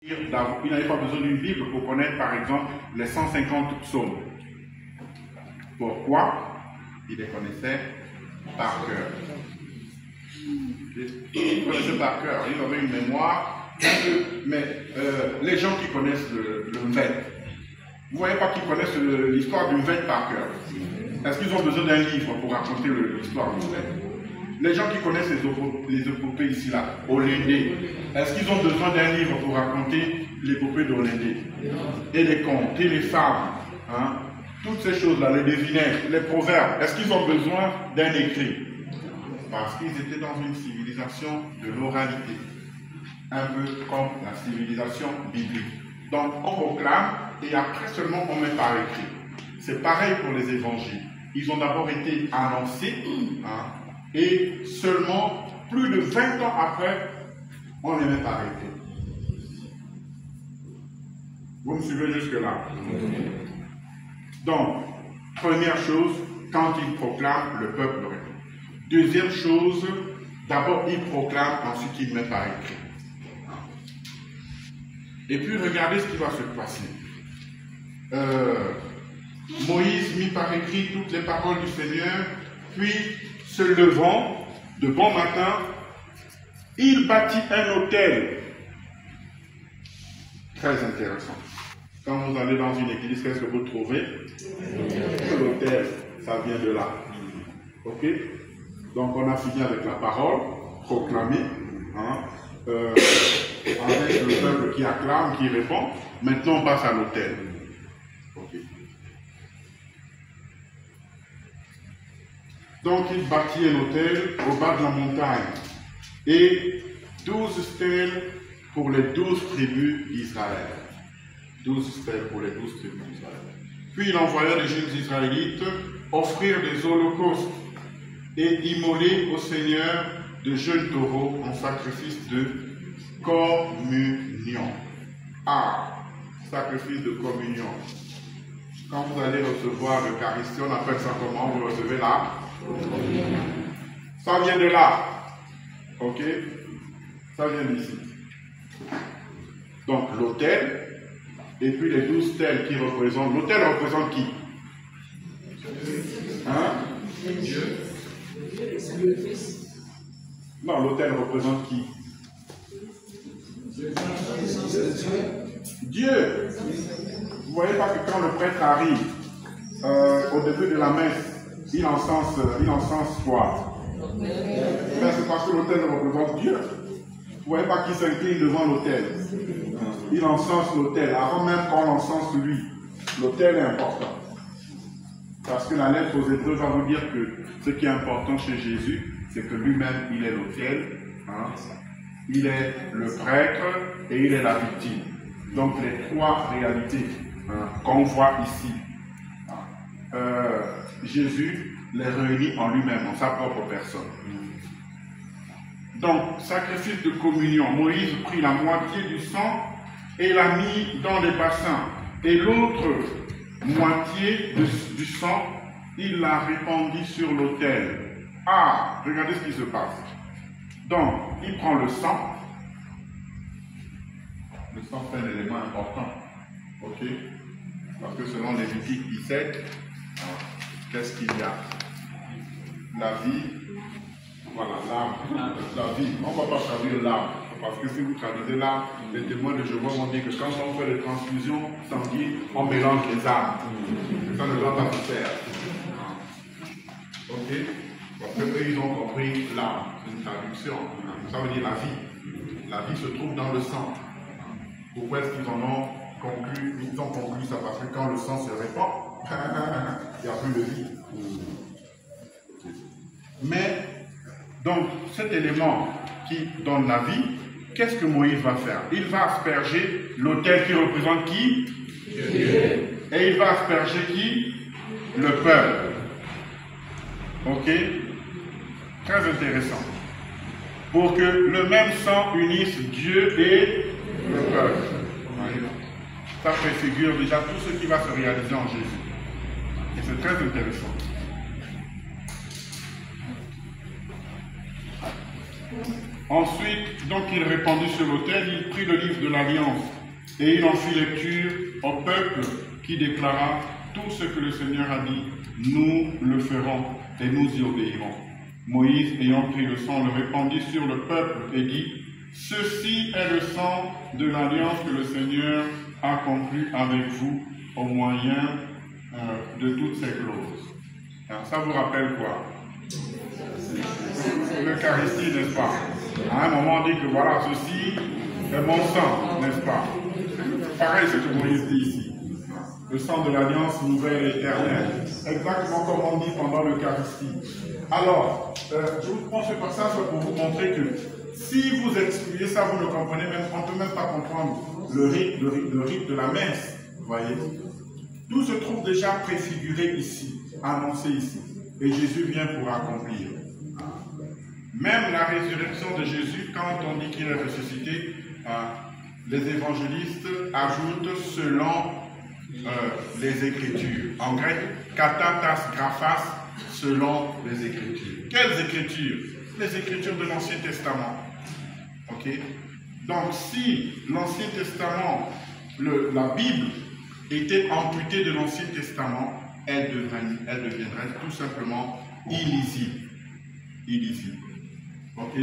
Il n'avait pas besoin d'une Bible pour connaître, par exemple, les 150 psaumes. Pourquoi? Il les connaissait par cœur. Il connaissait par cœur. Il avait une mémoire. Mais les gens qui connaissent le Vêt, vous ne voyez pas qu'ils connaissent l'histoire du Vêt par cœur. Est-ce qu'ils ont besoin d'un livre pour raconter l'histoire du Vêt? Les gens qui connaissent les épopées ici, là, Olendé, est-ce qu'ils ont besoin d'un livre pour raconter l'épopée d'Olendé? Et les contes, et les fables, hein? Toutes ces choses-là, les devinettes, les proverbes, est-ce qu'ils ont besoin d'un écrit? Parce qu'ils étaient dans une civilisation de l'oralité, un peu comme la civilisation biblique. Donc on proclame et après seulement on met par écrit. C'est pareil pour les évangiles. Ils ont d'abord été annoncés, hein, et seulement plus de 20 ans après, on les met par écrit. Vous me suivez jusque-là? Donc, première chose, quand il proclame, le peuple répond. Deuxième chose, d'abord il proclame, ensuite il met par écrit. Et puis regardez ce qui va se passer. Moïse mit par écrit toutes les paroles du Seigneur, puis se levant de bon matin, il bâtit un autel. Très intéressant. Quand vous allez dans une église, qu'est-ce que vous trouvez? L'autel, ça vient de là. Ok? Donc on a fini avec la parole, proclamée, hein, avec le peuple qui acclame, qui répond. Maintenant on passe à l'autel. Okay. Donc il bâtit un autel au bas de la montagne et 12 stèles pour les 12 tribus d'Israël. 12 stèles pour les 12 tribus d'Israël. Puis il envoya les jeunes Israélites offrir des holocaustes et immoler au Seigneur de jeunes taureaux en sacrifice de communion. Ah, sacrifice de communion. Quand vous allez recevoir l'Eucharistie, on appelle ça comment? Vous recevez là? Ça vient de là. Ok? Ça vient d'ici. Donc l'autel, et puis les 12 stèles qui représentent. L'autel représente qui? Hein? Dieu. Non, l'autel représente qui? Dieu. Vous voyez pas que quand le prêtre arrive au début de la messe, il encense quoi? Mais c'est parce que l'autel représente Dieu. Vous voyez pas qu'il s'incline devant l'autel. Il encense l'autel. Avant même qu'on encense lui, l'autel est important. Parce que la lettre aux Hébreux va vous dire que ce qui est important chez Jésus, c'est que lui-même, il est l'autel, hein? Il est le prêtre et il est la victime. Donc les trois réalités, hein, qu'on voit ici, Jésus les réunit en lui-même, en sa propre personne. Donc, sacrifice de communion, Moïse prit la moitié du sang et l'a mis dans les bassins. Et l'autre moitié du sang, il l'a répandue sur l'autel. Ah, regardez ce qui se passe. Donc, il prend le sang. Le sang, c'est un élément important. Ok? Parce que selon Lévitique 17, qu'est-ce qu'il y a? La vie, voilà, l'âme, la vie. On ne va pas traduire l'âme. Parce que si vous traduisez l'âme, les témoins de Jéhovah vont dire que quand on fait les transfusions sanguines, on mélange les âmes. Ça ne doit pas se faire. Ok? Parce qu'eux, ils ont compris l'âme. C'est une traduction. Ça veut dire la vie. La vie se trouve dans le sang. Pourquoi est-ce qu'ils en ont conclu? Ils ont conclu ça parce que quand le sang se répand, il n'y a plus de vie. Mais, donc, cet élément qui donne la vie, qu'est-ce que Moïse va faire? Il va asperger l'autel qui représente qui? Dieu. Et il va asperger qui? Le peuple. Ok? Très intéressant. Pour que le même sang unisse Dieu et le peuple. Ça préfigure déjà tout ce qui va se réaliser en Jésus. Et c'est très intéressant. Ensuite, donc il répandit sur l'autel, il prit le livre de l'Alliance et il en fit lecture au peuple qui déclara tout ce que le Seigneur a dit, nous le ferons et nous y obéirons. Moïse, ayant pris le sang, le répandit sur le peuple et dit, ceci est le sang de l'alliance que le Seigneur a conclue avec vous au moyen de toutes ces clauses. Alors, ça vous rappelle quoi? L'Eucharistie, n'est-ce pas? À un moment, on dit que voilà, ceci est mon sang, n'est-ce pas? Pareil, ce que Moïse dit ici. Le sang de l'alliance nouvelle et éternelle. Exactement comme on dit pendant l'Eucharistie. Alors, je vous prends ce passage pour vous montrer que si vous excluez ça, vous ne comprenez même, on ne peut même pas comprendre le rite de la messe. Vous voyez? Tout se trouve déjà préfiguré ici, annoncé ici. Et Jésus vient pour accomplir. Même la résurrection de Jésus, quand on dit qu'il est ressuscité, les évangélistes ajoutent selon les Écritures. En grec, katatas graphas, selon les Écritures. Quelles Écritures? Les Écritures de l'Ancien Testament. Ok? Donc, si l'Ancien Testament, la Bible, était amputée de l'Ancien Testament, elle deviendrait tout simplement illisible. Illisible. Ok?